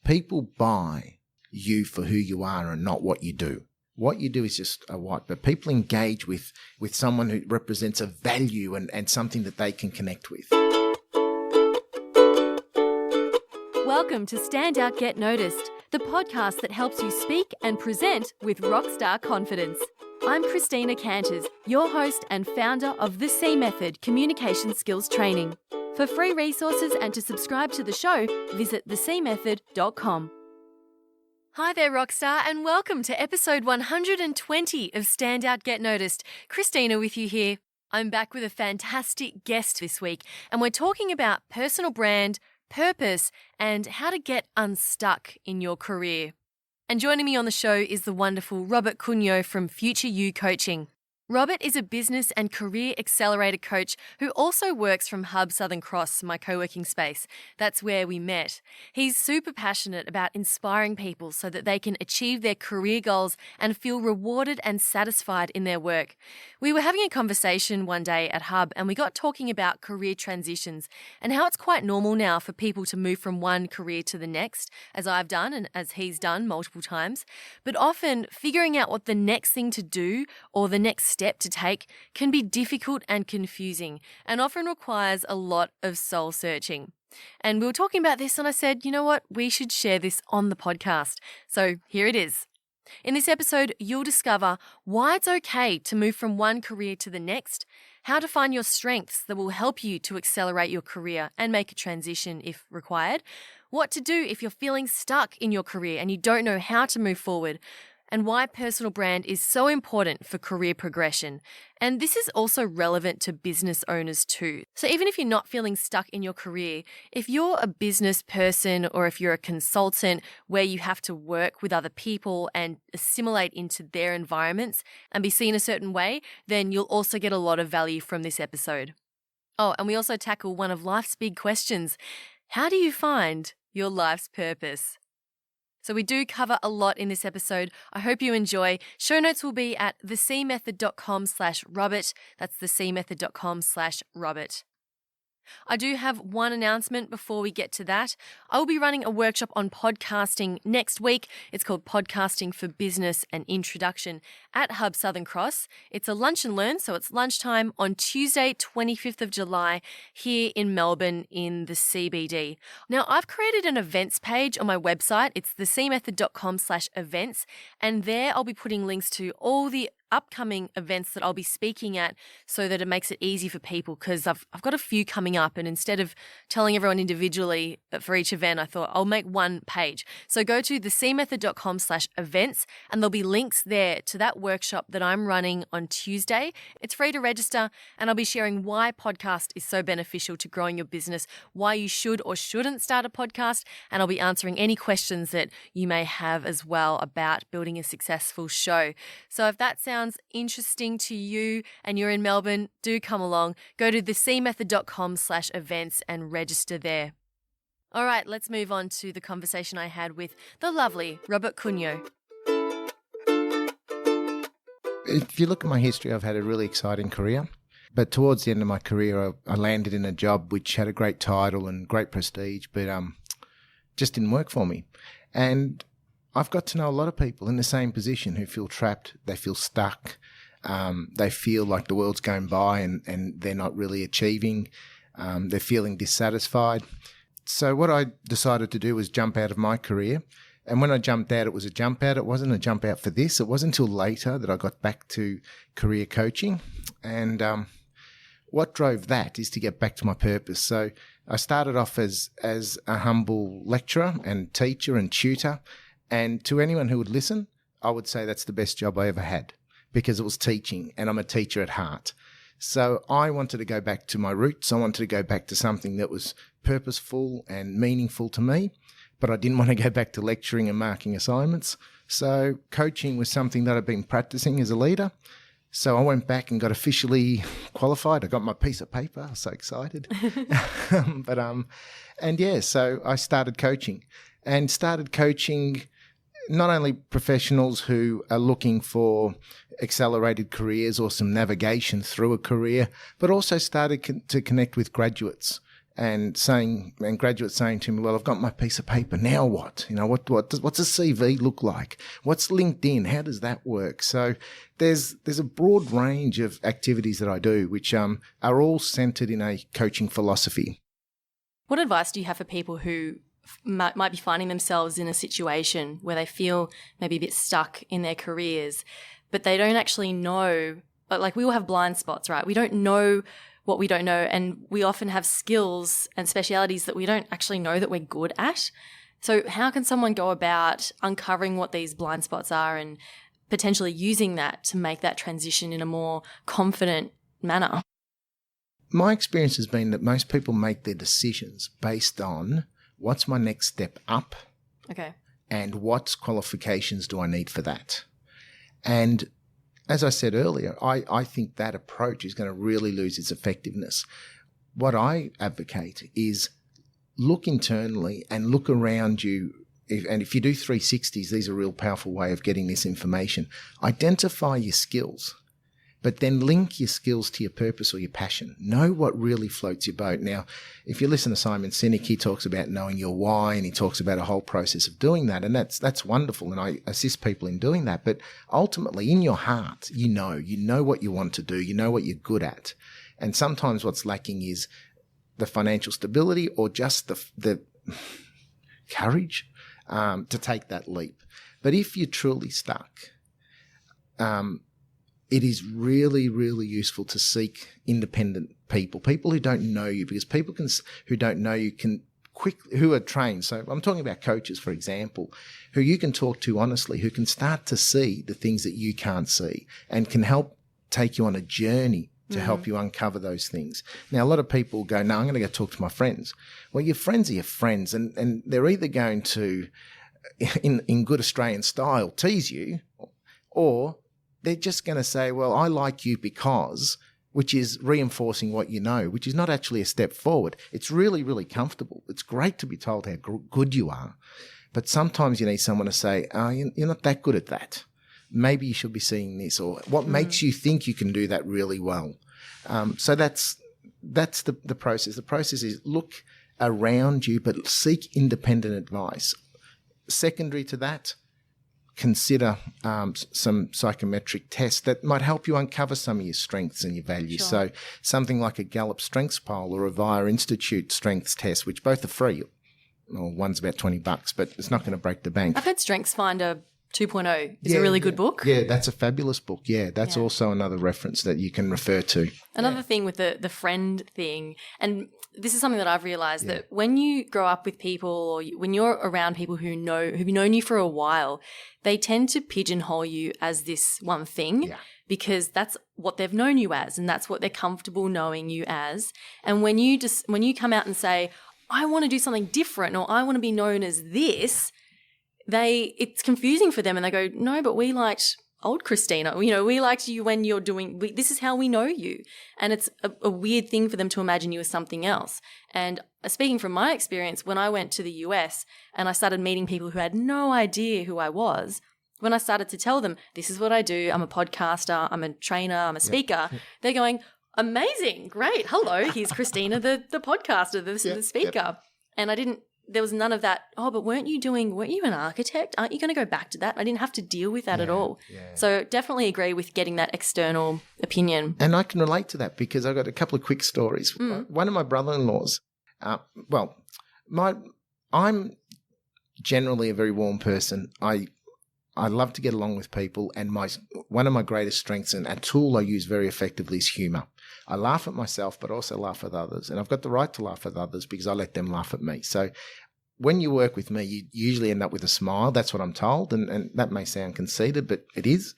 people buy you for who you are and not what you do. What you do is just a what, but people engage with someone who represents a value and something that they can connect with. Welcome to Stand Out, Get Noticed, the podcast that helps you speak and present with rockstar confidence. I'm Christina Canters, your host and founder of the C Method Communication Skills Training. For free resources and to subscribe to the show, visit thecmethod.com. Hi there, Rockstar, and welcome to episode 120 of Stand Out, Get Noticed. Christina with you here. I'm back with a fantastic guest this week, and we're talking about personal brand, purpose, and how to get unstuck in your career. And joining me on the show is the wonderful Robert Cunyo from Future You Coaching. Robert is a business and career accelerator coach who also works from Hub Southern Cross, my co-working space. That's where we met. He's super passionate about inspiring people so that they can achieve their career goals and feel rewarded and satisfied in their work. We were having a conversation one day at Hub and we got talking about career transitions and how it's quite normal now for people to move from one career to the next, as I've done and as he's done multiple times. But often figuring out what the next thing to do or the next step to take can be difficult and confusing and often requires a lot of soul searching. And we were talking about this and I said, you know what, we should share this on the podcast. So here it is. In this episode, you'll discover why it's okay to move from one career to the next, how to find your strengths that will help you to accelerate your career and make a transition if required, what to do if you're feeling stuck in your career and you don't know how to move forward, and why personal brand is so important for career progression. And this is also relevant to business owners too. So even if you're not feeling stuck in your career, if you're a business person or if you're a consultant where you have to work with other people and assimilate into their environments and be seen a certain way, then you'll also get a lot of value from this episode. Oh, and we also tackle one of life's big questions. How do you find your life's purpose? So we do cover a lot in this episode. I hope you enjoy. Show notes will be at thecmethod.com/Robert. That's thecmethod.com/Robert. I do have one announcement before we get to that. I will be running a workshop on podcasting next week. It's called Podcasting for Business and Introduction at Hub Southern Cross. It's a lunch and learn, so it's lunchtime on Tuesday, 25th of July here in Melbourne in the CBD. Now, I've created an events page on my website. It's thecmethod.com/events, and there I'll be putting links to all the upcoming events that I'll be speaking at so that it makes it easy for people, because I've got a few coming up, and instead of telling everyone individually for each event, I thought I'll make one page. So go to thecmethod.com/events and there'll be links there to that workshop that I'm running on Tuesday. It's free to register, and I'll be sharing why podcast is so beneficial to growing your business, why you should or shouldn't start a podcast, and I'll be answering any questions that you may have as well about building a successful show. So if that sounds interesting to you and you're in Melbourne, do come along. Go to thecmethod.com/events and register there. All right, let's move on to the conversation I had with the lovely Robert Cunyo. If you look at my history, I've had a really exciting career. But towards the end of my career, I landed in a job which had a great title and great prestige, but just didn't work for me. And I've got to know a lot of people in the same position who feel trapped, they feel stuck, they feel like the world's going by and they're not really achieving, they're feeling dissatisfied. So what I decided to do was jump out of my career. And when I jumped out, it was a jump out. It wasn't a jump out for this. It wasn't until later that I got back to career coaching. And what drove that is to get back to my purpose. So I started off as a humble lecturer and teacher and tutor. And to anyone who would listen, I would say that's the best job I ever had, because it was teaching, and I'm a teacher at heart. So I wanted to go back to my roots. I wanted to go back to something that was purposeful and meaningful to me, but I didn't want to go back to lecturing and marking assignments. So coaching was something that I've been practicing as a leader. So I went back and got officially qualified. I got my piece of paper. I was so excited. So I started coaching not only professionals who are looking for accelerated careers or some navigation through a career, but also started to connect with graduates and graduates saying to me, well, I've got my piece of paper. Now what? What's a CV look like? What's LinkedIn? How does that work? So there's a broad range of activities that I do, which are all centered in a coaching philosophy. What advice do you have for people who might be finding themselves in a situation where they feel maybe a bit stuck in their careers, but they don't actually know, like we all have blind spots, right? We don't know what we don't know, and we often have skills and specialities that we don't actually know that we're good at. So how can someone go about uncovering what these blind spots are and potentially using that to make that transition in a more confident manner? My experience has been that most people make their decisions based on what's my next step up, okay, and what qualifications do I need for that. And as I said earlier, I think that approach is going to really lose its effectiveness. What I advocate is look internally and look around you. And if you do 360s, these are a real powerful way of getting this information. Identify your skills, but then link your skills to your purpose or your passion. Know what really floats your boat. Now, if you listen to Simon Sinek, he talks about knowing your why, and he talks about a whole process of doing that. And that's wonderful. And I assist people in doing that. But ultimately, in your heart, you know what you want to do. You know what you're good at. And sometimes what's lacking is the financial stability or just the courage to take that leap. But if you're truly stuck, it is really, really useful to seek independent people who don't know you, because people who don't know you who are trained. So I'm talking about coaches, for example, who you can talk to honestly, who can start to see the things that you can't see and can help take you on a journey to help you uncover those things. Now, a lot of people go, no, I'm going to go talk to my friends. Well, your friends are your friends, and they're either going to, in good Australian style, tease you, or they're just going to say, well, I like you because, which is reinforcing what you know, which is not actually a step forward. It's really, really comfortable. It's great to be told how good you are. But sometimes you need someone to say, oh, you're not that good at that. Maybe you should be seeing this, or what makes you think you can do that really well. So that's the process. The process is look around you, but seek independent advice. Secondary to that, consider some psychometric tests that might help you uncover some of your strengths and your values. Sure. So something like a Gallup Strengths Poll or a VIA Institute Strengths Test, which both are free. Well, one's about $20, but it's not going to break the bank. I've heard StrengthsFinder 2.0 is a really good book. Yeah, that's a fabulous book. Yeah, that's also another reference that you can refer to. Another thing with the friend thing, and this is something that I've realised that when you grow up with people, or when you're around people who've known you for a while, they tend to pigeonhole you as this one thing because that's what they've known you as, and that's what they're comfortable knowing you as. And when you come out and say, I want to do something different, or I want to be known as this, it's confusing for them, and they go, no, but we liked old Christina. We liked you when you're doing, this is how we know you. And it's a weird thing for them to imagine you as something else. And speaking from my experience, when I went to the US and I started meeting people who had no idea who I was, when I started to tell them, this is what I do, I'm a podcaster, I'm a trainer, I'm a speaker, they're going, amazing, great, hello, here's Christina, the podcaster, the speaker. And there was none of that, oh, but weren't you an architect? Aren't you going to go back to that? I didn't have to deal with that at all. Yeah. So definitely agree with getting that external opinion. And I can relate to that because I've got a couple of quick stories. One of my brother-in-laws, I'm generally a very warm person. I love to get along with people, and one of my greatest strengths and a tool I use very effectively is humour. I laugh at myself, but also laugh at others. And I've got the right to laugh at others because I let them laugh at me. So when you work with me, you usually end up with a smile. That's what I'm told. And that may sound conceited, but it is.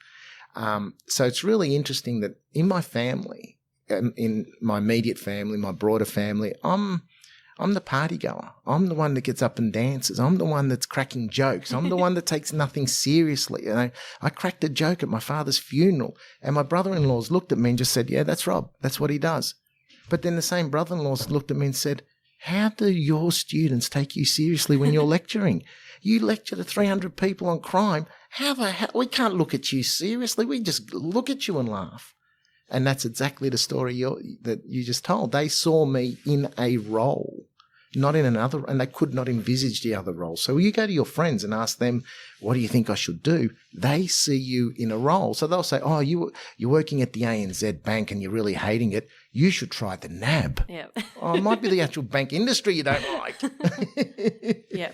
So it's really interesting that in my family, in my immediate family, my broader family, I'm the party goer. I'm the one that gets up and dances. I'm the one that's cracking jokes. I'm the one that takes nothing seriously. I cracked a joke at my father's funeral, and my brother-in-laws looked at me and just said, yeah, that's Rob. That's what he does. But then the same brother-in-laws looked at me and said, how do your students take you seriously when you're lecturing? You lecture to 300 people on crime. How the hell? We can't look at you seriously. We just look at you and laugh. And that's exactly the story that you just told. They saw me in a role, not in another, and they could not envisage the other role. So you go to your friends and ask them, what do you think I should do? They see you in a role. So they'll say, oh, you're working at the ANZ Bank and you're really hating it. You should try the NAB. Yeah. Oh, it might be the actual bank industry you don't like. Yeah.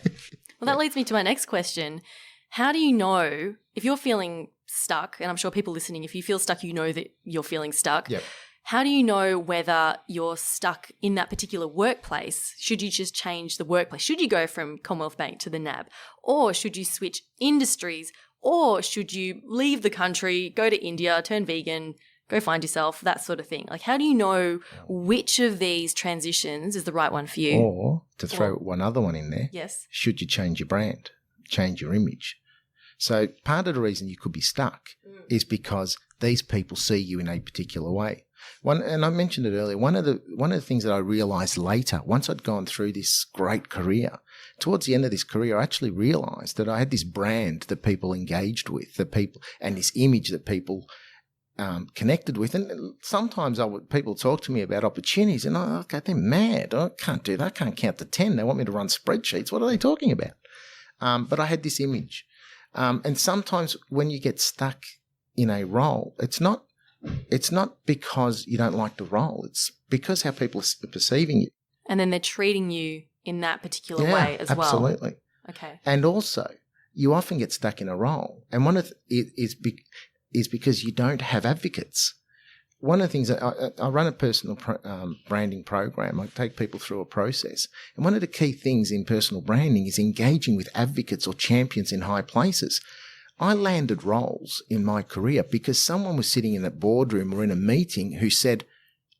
Well, that leads me to my next question. How do you know if you're feeling stuck, and I'm sure people listening, if you feel stuck, you know that you're feeling stuck. Yep. How do you know whether you're stuck in that particular workplace? Should you just change the workplace? Should you go from Commonwealth Bank to the NAB? Or should you switch industries? Or should you leave the country, go to India, turn vegan, go find yourself, that sort of thing? Like, how do you know which of these transitions is the right one for you? Or, to throw one other one in there, yes, should you change your brand, change your image? So part of the reason you could be stuck is because these people see you in a particular way. And I mentioned it earlier, one of the things that I realised later, once I'd gone through this great career, towards the end of this career, I actually realised that I had this brand that people engaged with, and this image that people connected with. And sometimes people talk to me about opportunities and okay, they're mad. I can't do that. I can't count to 10. They want me to run spreadsheets. What are they talking about? But I had this image. And sometimes when you get stuck in a role, it's not because you don't like the role. It's because how people are perceiving you. And then they're treating you in that particular way as well. Absolutely. Okay. And also, you often get stuck in a role. And one of it is because you don't have advocates. One of the things that I run a personal branding program. I take people through a process. And one of the key things in personal branding is engaging with advocates or champions in high places. I landed roles in my career because someone was sitting in a boardroom or in a meeting who said,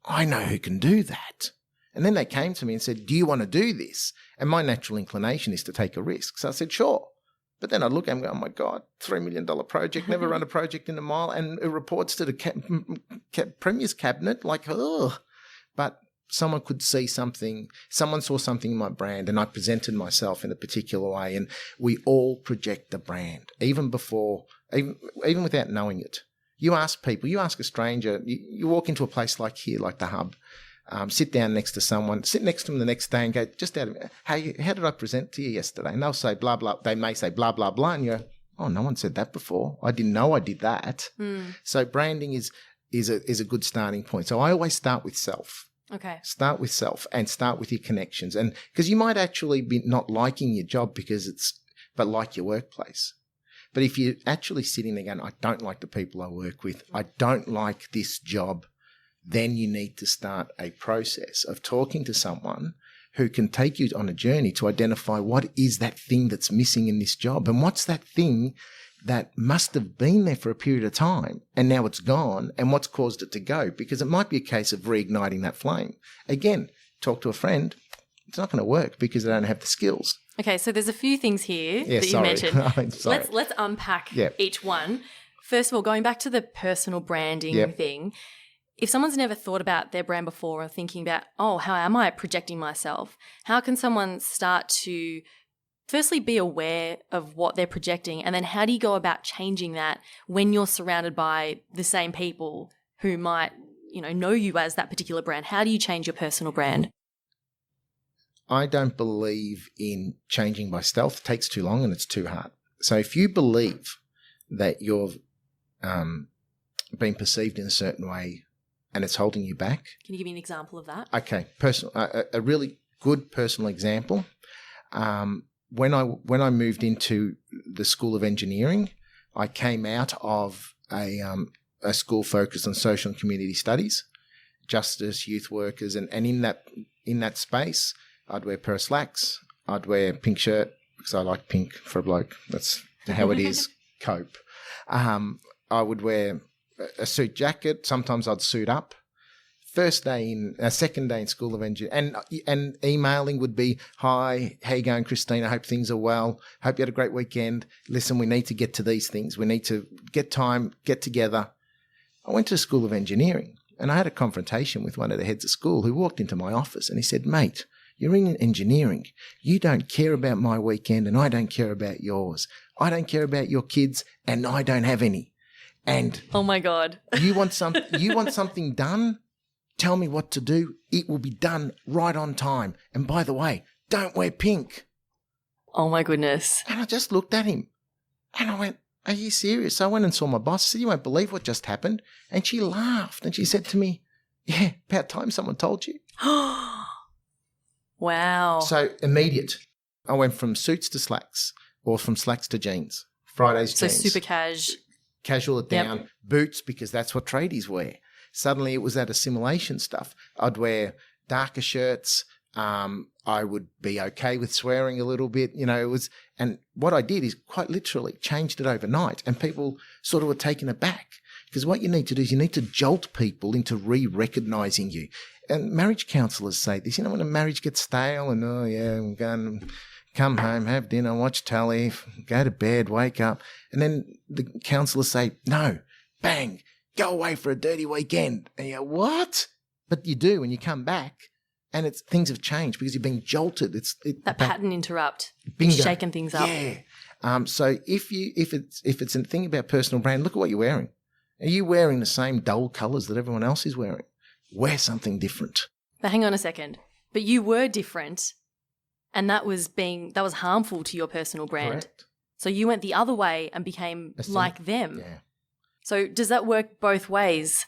I know who can do that. And then they came to me and said, do you want to do this? And my natural inclination is to take a risk. So I said, sure. But then I'd look at him and go, oh my God, $3 million project, never run a project in a mile, and it reports to the Premier's cabinet, like, ugh. But someone could see something, someone saw something in my brand, and I presented myself in a particular way, and we all project the brand, even without knowing it. You ask people, you ask a stranger, you walk into a place like here, like the Hub, sit down next to someone, sit next to them the next day and go, just out of, hey, how did I present to you yesterday? And they'll say blah, blah, they may say blah, blah, blah, and you're, oh, no one said that before. I didn't know I did that. So branding is a good starting point. So I always start with self. Okay. Start with self and start with your connections. And because you might actually be not liking your job but like your workplace. But if you're actually sitting there going, I don't like the people I work with, I don't like this job, then you need to start a process of talking to someone who can take you on a journey to identify what is that thing that's missing in this job and what's that thing that must have been there for a period of time and now it's gone and what's caused it to go, because it might be a case of reigniting that flame. Again, talk to a friend. It's not going to work because they don't have the skills. Okay, so there's a few things here that you mentioned. Let's unpack each one. First of all, going back to the personal branding thing, if someone's never thought about their brand before or thinking about, oh, how am I projecting myself? How can someone start to firstly be aware of what they're projecting, and then how do you go about changing that when you're surrounded by the same people who might, know you as that particular brand? How do you change your personal brand? I don't believe in changing by stealth. It takes too long and it's too hard. So if you believe that you're being perceived in a certain way and it's holding you back. Can you give me an example of that? Okay, a really good personal example. When I moved into the School of Engineering, I came out of a school focused on social and community studies, justice, youth workers, and in that space, I'd wear pair of slacks, I'd wear a pink shirt because I like pink for a bloke. That's how it is. Cope. I would wear a suit jacket. Sometimes I'd suit up. Second day in School of Engineering, and emailing would be, hi, how you going, Christine? I hope things are well. Hope you had a great weekend. Listen, we need to get to these things. We need to get together. I went to the School of Engineering and I had a confrontation with one of the heads of school who walked into my office and he said, mate, you're in engineering. You don't care about my weekend and I don't care about yours. I don't care about your kids and I don't have any. And oh my God. you want something done? Tell me what to do. It will be done right on time. And by the way, don't wear pink. Oh my goodness. And I just looked at him and I went, are you serious? So I went and saw my boss. I said, you won't believe what just happened. And she laughed and she said to me, yeah, about time someone told you. Wow. So immediate. I went from suits to slacks or from slacks to jeans. Fridays jeans. So super casual it down. Boots, because that's what tradies wear. Suddenly it was that assimilation stuff. I'd wear darker shirts. I would be okay with swearing a little bit, it was, and what I did is quite literally changed it overnight, and people sort of were taken aback, because what you need to do is you need to jolt people into re-recognising you. And marriage counsellors say this, when a marriage gets stale and, oh yeah, I'm going to come home, have dinner, watch telly, go to bed, wake up, and then the counsellors say, no, bang, go away for a dirty weekend. And you go, what? But you do when you come back, and things have changed because you're being jolted. That pattern interrupt, bingo. Shaking things up. Yeah. So if it's a thing about personal brand, look at what you're wearing. Are you wearing the same dull colours that everyone else is wearing? Wear something different. But hang on a second. But you were different, and that was harmful to your personal brand. Correct. So you went the other way and became like them. Yeah. So does that work both ways?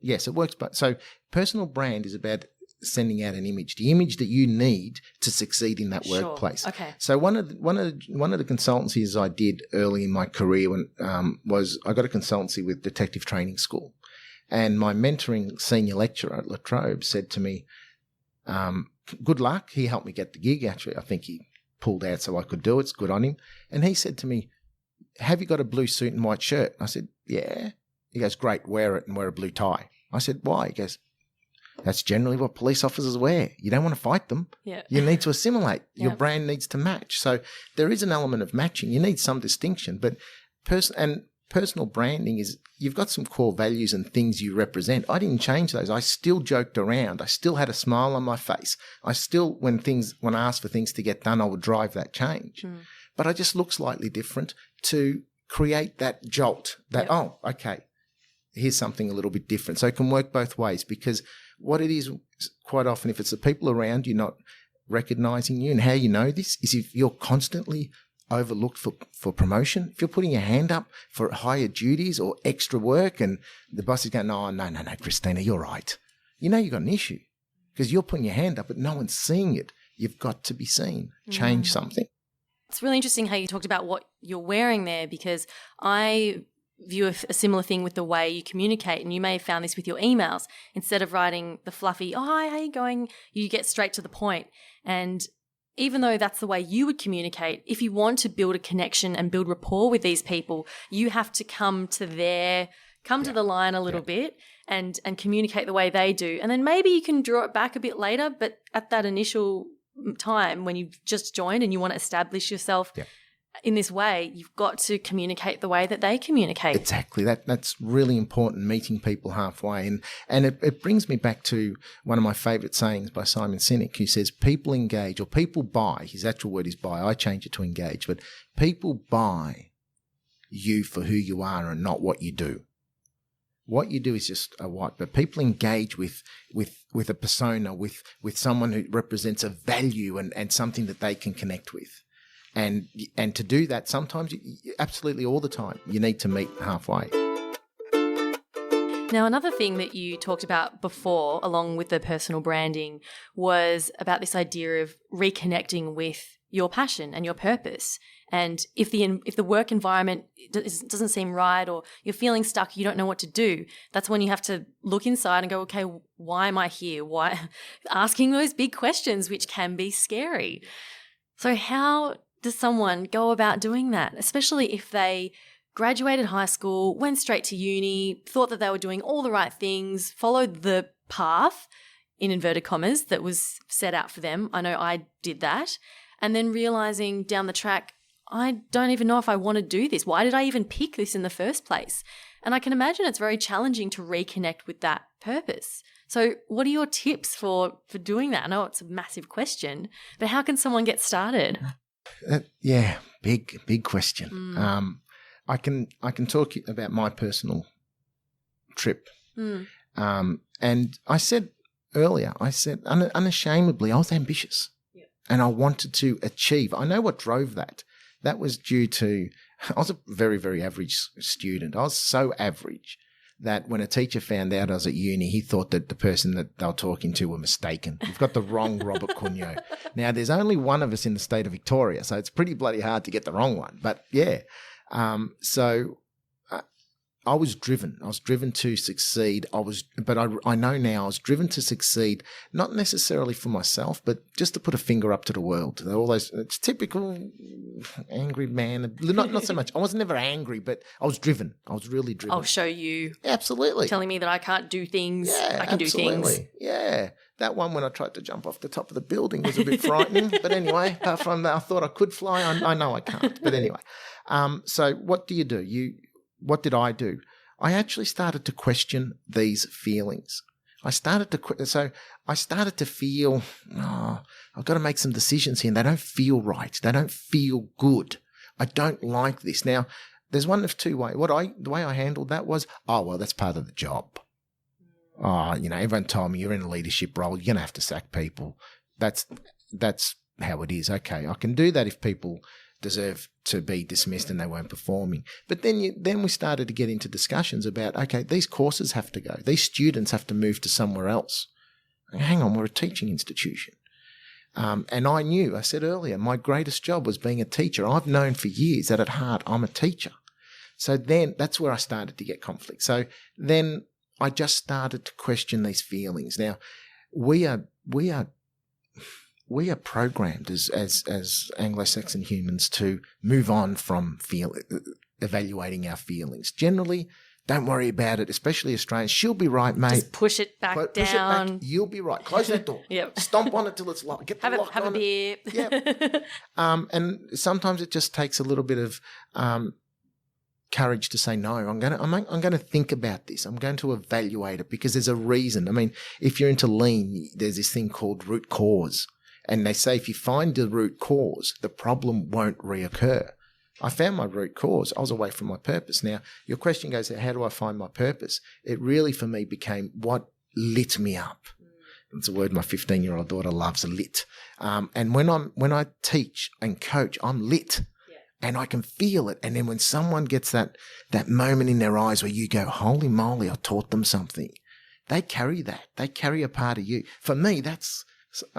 Yes, it works. But so personal brand is about sending out an image, the image that you need to succeed in that workplace. Okay. So one of the consultancies I did early in my career was I got a consultancy with Detective Training School, and my mentoring senior lecturer at La Trobe said to me, "Good luck." He helped me get the gig. Actually, I think he pulled out so I could do it. It's good on him. And he said to me, "Have you got a blue suit and white shirt?" I said, "Yeah." He goes, "Great, wear it and wear a blue tie." I said, "Why?" He goes, "That's generally what police officers wear. You don't want to fight them. Yeah. You need to assimilate. Your Yeah. brand needs to match." So there is an element of matching. You need some distinction, but personal branding is you've got some core values and things you represent. I didn't change those. I still joked around. I still had a smile on my face. I still, when I asked for things to get done, I would drive that change. But I just look slightly different to create that jolt that, oh, okay, here's something a little bit different. So it can work both ways, because what it is quite often, if it's the people around you not recognizing you, and how you know this is if you're constantly overlooked for promotion, if you're putting your hand up for higher duties or extra work and the boss is going, no, Christina, you're right. You know you've got an issue because you're putting your hand up but no one's seeing it. You've got to be seen. Change something. It's really interesting how you talked about what you're wearing there, because I view a similar thing with the way you communicate, and you may have found this with your emails. Instead of writing the fluffy, "Oh, hi, how you going?" you get straight to the point. And even though that's the way you would communicate, if you want to build a connection and build rapport with these people, you have to come to the line a little bit and communicate the way they do. And then maybe you can draw it back a bit later, but at that initial time when you've just joined and you want to establish yourself in this way, you've got to communicate the way that they communicate. Exactly. That's really important, meeting people halfway. And it brings me back to one of my favourite sayings by Simon Sinek, who says people engage, or people buy, his actual word is buy, I change it to engage, but people buy you for who you are and not what you do. What you do is just a what, but people engage with a persona, with someone who represents a value and something that they can connect with. And to do that, sometimes, absolutely all the time, you need to meet halfway. Now, another thing that you talked about before, along with the personal branding, was about this idea of reconnecting with your passion and your purpose. And if the work environment doesn't seem right, or you're feeling stuck, you don't know what to do, that's when you have to look inside and go, okay, why am I here? Why? Asking those big questions, which can be scary. So how does someone go about doing that, especially if they graduated high school, went straight to uni, thought that they were doing all the right things, followed the path, in inverted commas, that was set out for them? I know I did that. And then realizing down the track, I don't even know if I want to do this. Why did I even pick this in the first place? And I can imagine it's very challenging to reconnect with that purpose. So what are your tips for doing that? I know it's a massive question, but how can someone get started? Big question. I can talk about my personal trip. And I said earlier, unashamedly, I was ambitious. Yep. And I wanted to achieve. I know what drove that. That was due to, I was a very, very average student. I was so average that when a teacher found out I was at uni, he thought that the person that they were talking to were mistaken. You've got the wrong Robert Cunyo. Now, there's only one of us in the state of Victoria, so it's pretty bloody hard to get the wrong one. But yeah, I was driven. I was driven to succeed. But I know now I was driven to succeed, not necessarily for myself, but just to put a finger up to the world. All those, it's typical angry man. Not so much. I was never angry, but I was driven. I was really driven. I'll show you. Absolutely. Telling me that I can't do things. Yeah, I can absolutely. do things. Yeah. That one when I tried to jump off the top of the building was a bit frightening. But anyway, apart from that, I thought I could fly. I know I can't. But anyway. So what do? What did I do? I actually started to question these feelings. I started to feel, I've got to make some decisions here and they don't feel right. They don't feel good. I don't like this. Now, there's one of two ways. The way I handled that was, that's part of the job. Everyone told me you're in a leadership role. You're going to have to sack people. That's how it is. Okay, I can do that if people deserve to be dismissed and they weren't performing. But then we started to get into discussions about, okay, these courses have to go. These students have to move to somewhere else. Hang on, we're a teaching institution. And I said earlier, my greatest job was being a teacher. I've known for years that at heart I'm a teacher. So then that's where I started to get conflict. So then I just started to question these feelings. Now, we are programmed as Anglo-Saxon humans to move on from evaluating our feelings. Generally, don't worry about it, especially Australians. She'll be right, mate. Just push it back down. Push it back. You'll be right. Close that door. Yep. Stomp on it till it's locked. Get the lock on it. Have a beer. Yep. And sometimes it just takes a little bit of courage to say, no, I'm going to think about this. I'm going to evaluate it because there's a reason. I mean, if you're into lean, there's this thing called root cause. And they say if you find the root cause, the problem won't reoccur. I found my root cause. I was away from my purpose. Now, your question goes, how do I find my purpose? It really, for me, became what lit me up. It's a word my 15-year-old daughter loves, lit. And when I teach and coach, I'm lit. Yeah. And I can feel it. And then when someone gets that moment in their eyes where you go, holy moly, I taught them something. They carry that. They carry a part of you. For me,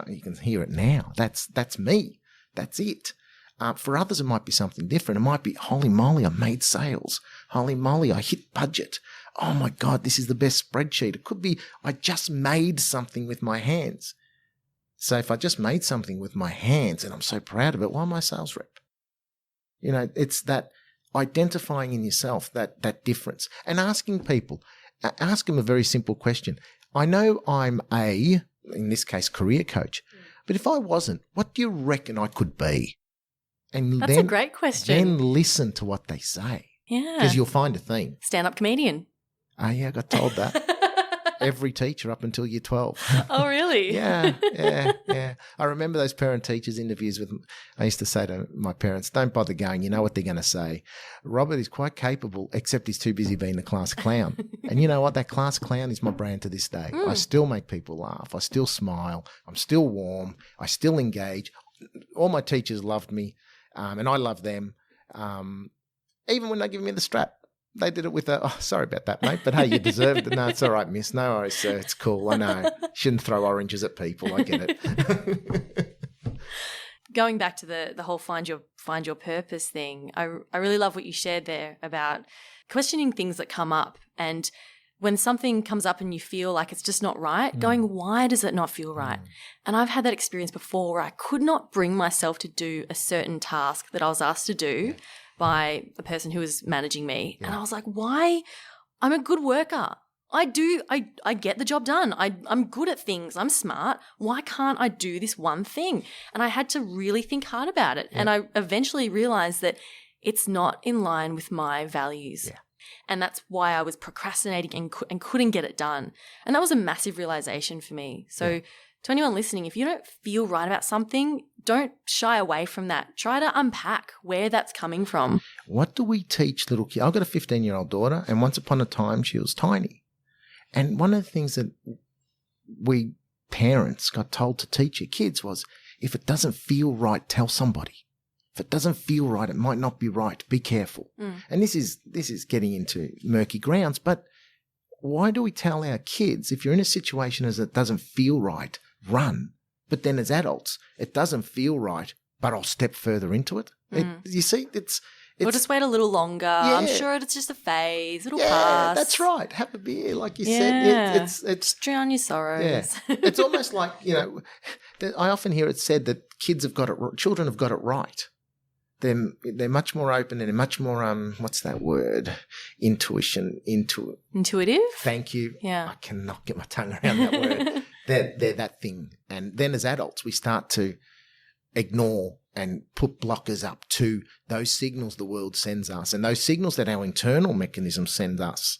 you can hear it now. That's me. That's it. For others, it might be something different. It might be, holy moly, I made sales. Holy moly, I hit budget. Oh my God, this is the best spreadsheet. It could be, I just made something with my hands. So if I just made something with my hands and I'm so proud of it, why am I a sales rep? It's that identifying in yourself, that difference, and asking people, ask them a very simple question. I know I'm in this case, career coach, but if I wasn't, what do you reckon I could be? And that's a great question. Then listen to what they say. Yeah. Because you'll find a theme. Stand-up comedian. Oh, yeah, I got told that. Every teacher up until year 12. Oh, really? Yeah. I remember those parent-teachers interviews I used to say to my parents, don't bother going, you know what they're going to say. Robert is quite capable, except he's too busy being the class clown. And you know what? That class clown is my brand to this day. I still make people laugh. I still smile. I'm still warm. I still engage. All my teachers loved me, and I love them. Even when they give me the strap. They did it with sorry about that, mate, but hey, you deserved it. No, it's all right, miss. No worries, sir. It's cool. I know. Shouldn't throw oranges at people. I get it. Going back to the whole find your purpose thing, I really love what you shared there about questioning things that come up, and when something comes up and you feel like it's just not right, going, why does it not feel right? And I've had that experience before where I could not bring myself to do a certain task that I was asked to do by a person who was managing me. Yeah. And I was like, why? I'm a good worker. I get the job done. I'm good at things. I'm smart. Why can't I do this one thing? And I had to really think hard about it. Yeah. And I eventually realized that it's not in line with my values. Yeah. And that's why I was procrastinating and couldn't get it done. And that was a massive realization for me. So To anyone listening, if you don't feel right about something, don't shy away from that. Try to unpack where that's coming from. What do we teach little kids? I've got a 15-year-old daughter, and once upon a time she was tiny. And one of the things that we parents got told to teach your kids was, if it doesn't feel right, tell somebody. If it doesn't feel right, it might not be right. Be careful. And this is getting into murky grounds, but why do we tell our kids, if you're in a situation as it doesn't feel right, run? But then as adults, it doesn't feel right, but I'll step further into it. You see, it's We'll just wait a little longer. Yeah. I'm sure it's just a phase. It'll pass. That's right. Have a beer, like you said. It's drown your sorrows. Yeah. It's almost like, I often hear it said that children have got it right. They're much more open and they're much more what's that word? Intuitive. Thank you. Yeah. I cannot get my tongue around that word. They're that thing. And then as adults, we start to ignore and put blockers up to those signals the world sends us and those signals that our internal mechanism sends us.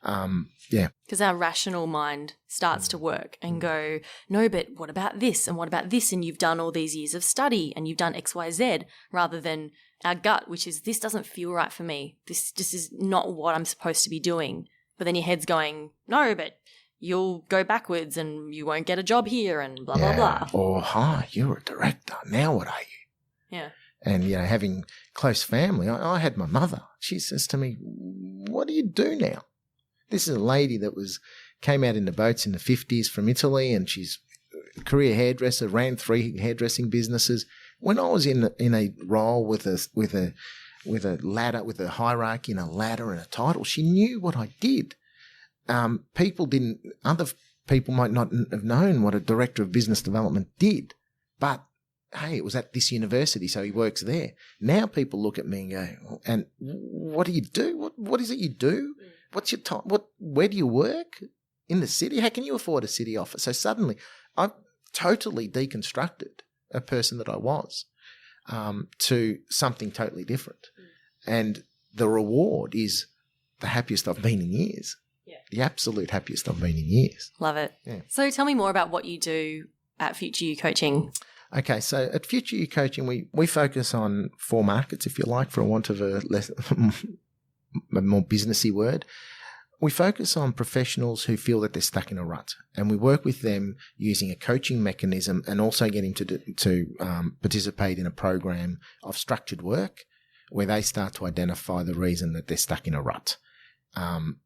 Because our rational mind starts to work and go, no, but what about this and what about this? And you've done all these years of study and you've done X, Y, Z, rather than our gut, which is, this doesn't feel right for me. This just is not what I'm supposed to be doing. But then your head's going, no, but you'll go backwards and you won't get a job here and blah, blah, blah. Or, hi, you're a director. Now what are you? Yeah. And, having close family, I had my mother. She says to me, what do you do now? This is a lady that came out in the boats in the 50s from Italy, and she's a career hairdresser, ran 3 hairdressing businesses. When I was in a role with a ladder, with a hierarchy and a ladder and a title, she knew what I did. Other people might not have known what a director of business development did, but hey, it was at this university, so he works there. Now people look at me and go, and what do you do? What is it you do? What's your time? Where do you work? In the city? How can you afford a city office? So suddenly I've totally deconstructed a person that I was to something totally different. And the reward is the happiest I've been in years. Yeah. The absolute happiest I've been in years. Love it. Yeah. So tell me more about what you do at Future You Coaching. Okay, so at Future You Coaching, we focus on 4 markets, if you like, for want of a more businessy word. We focus on professionals who feel that they're stuck in a rut, and we work with them using a coaching mechanism and also get them to participate in a program of structured work where they start to identify the reason that they're stuck in a rut. And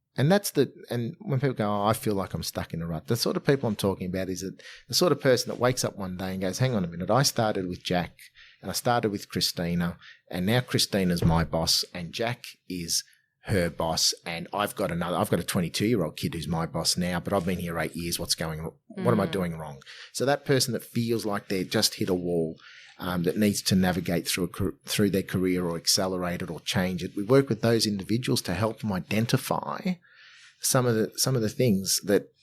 when people go, I feel like I'm stuck in a rut, the sort of people I'm talking about is the sort of person that wakes up one day and goes, hang on a minute, I started with Jack and I started with Christina, and now Christina's my boss and Jack is her boss, and I've got a 22-year-old kid who's my boss now, but I've been here 8 years. What am I doing wrong? So that person that feels like they've just hit a wall, that needs to navigate through their career or accelerate it or change it. We work with those individuals to help them identify some of the things that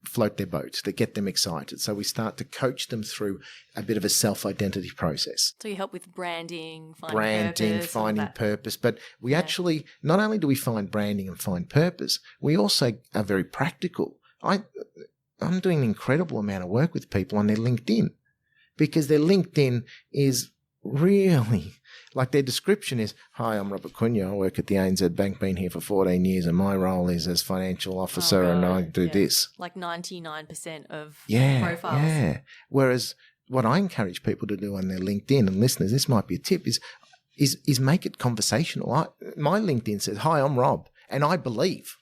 float their boat, that get them excited. So we start to coach them through a bit of a self-identity process. So you help with branding, finding purpose. But we actually, not only do we find branding and find purpose, we also are very practical. I'm doing an incredible amount of work with people on their LinkedIn, because their LinkedIn is really, like their description is, hi, I'm Robert Cunha, I work at the ANZ Bank, been here for 14 years, and my role is as financial officer, and I do this. Like 99% of profiles. Yeah. Whereas what I encourage people to do on their LinkedIn, and listeners, this might be a tip, is make it conversational. My LinkedIn says, hi, I'm Rob, and I believe.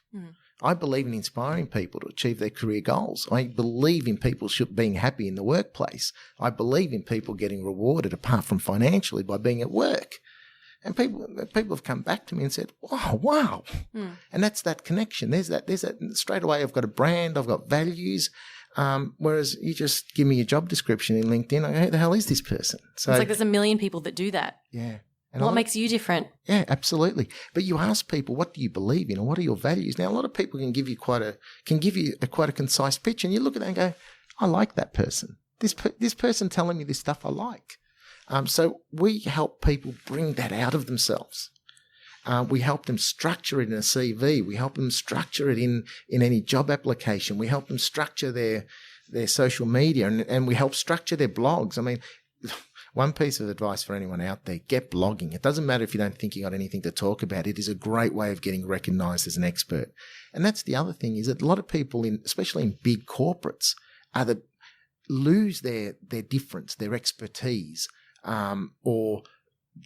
I believe in inspiring people to achieve their career goals. I believe in people being happy in the workplace. I believe in people getting rewarded, apart from financially, by being at work. And people have come back to me and said, "Oh, wow!" And that's that connection. There's that straight away. I've got a brand. I've got values. Whereas you just give me a job description in LinkedIn, I go, who the hell is this person? So it's like there's a million people that do that. Yeah. And what makes you different? Yeah, absolutely. But you ask people, what do you believe in, or what are your values? Now, a lot of people can give you quite a concise pitch, and you look at that and go, I like that person. This person telling me this stuff I like. So we help people bring that out of themselves. We help them structure it in a CV. We help them structure it in any job application. We help them structure their social media, and we help structure their blogs. I mean, one piece of advice for anyone out there, get blogging. It doesn't matter if you don't think you got anything to talk about. It is a great way of getting recognized as an expert. And that's the other thing, is that a lot of people, especially in big corporates, lose their difference, their expertise, or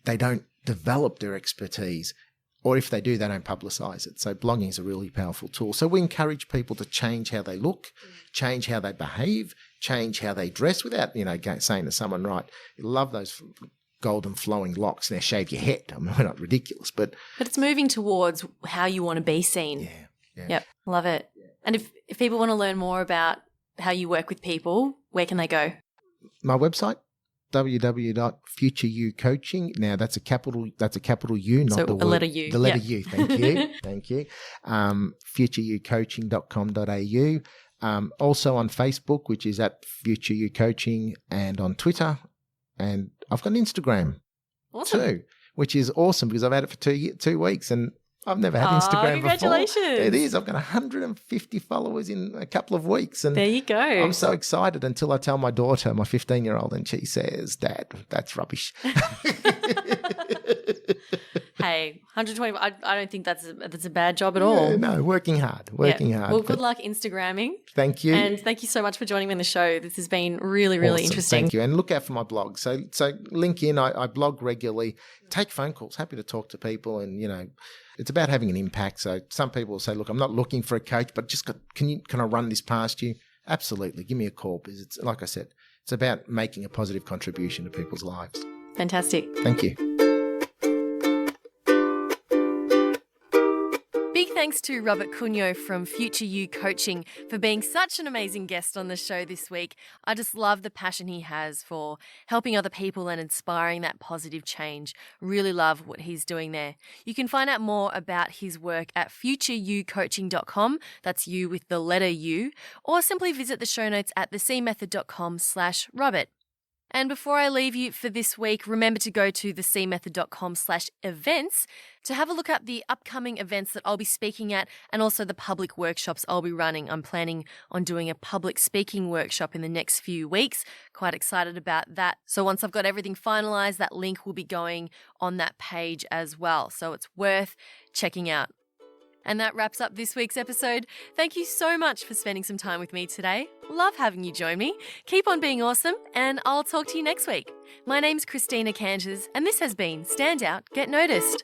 they don't develop their expertise. Or if they do, they don't publicize it. So blogging is a really powerful tool. So we encourage people to change how they look, change how they behave, change how they dress without, saying to someone, right, you love those golden flowing locks. Now shave your head. I mean, we're not ridiculous, but it's moving towards how you want to be seen. Yeah. Yep. Love it. Yeah. And if people want to learn more about how you work with people, where can they go? My website, www.futureyoucoaching. Now that's a capital U, not so the a word. letter U. The letter U. Thank you. Thank you. futureyoucoaching.com.au. Also on Facebook, which is at Future You Coaching, and on Twitter, and I've got an Instagram too, which is awesome because I've had it for 2 weeks and I've never had Instagram congratulations. before. It is. I've got 150 followers in a couple of weeks. And there you go. I'm so excited until I tell my daughter, my 15-year-old, and she says, Dad, that's rubbish. Hey, 120. I don't think that's a bad job at all. No, working hard. Well, good luck Instagramming. Thank you. And thank you so much for joining me on the show. This has been really, really awesome. interesting. Thank you. And look out for my blog. So link in. I blog regularly. Take phone calls. Happy to talk to people. And, it's about having an impact. So some people will say, look, I'm not looking for a coach, but can I run this past you? Absolutely. Give me a call, because it's, like I said, it's about making a positive contribution to people's lives. Fantastic. Thank you. Big thanks to Robert Cunyo from Future You Coaching for being such an amazing guest on the show this week. I just love the passion he has for helping other people and inspiring that positive change. Really love what he's doing there. You can find out more about his work at futureyoucoaching.com. That's you with the letter U. Or simply visit the show notes at thecmethod.com/Robert. And before I leave you for this week, remember to go to thecmethod.com/events to have a look at the upcoming events that I'll be speaking at and also the public workshops I'll be running. I'm planning on doing a public speaking workshop in the next few weeks. Quite excited about that. So once I've got everything finalized, that link will be going on that page as well. So it's worth checking out. And that wraps up this week's episode. Thank you so much for spending some time with me today. Love having you join me. Keep on being awesome, and I'll talk to you next week. My name's Christina Canters, and this has been Stand Out, Get Noticed.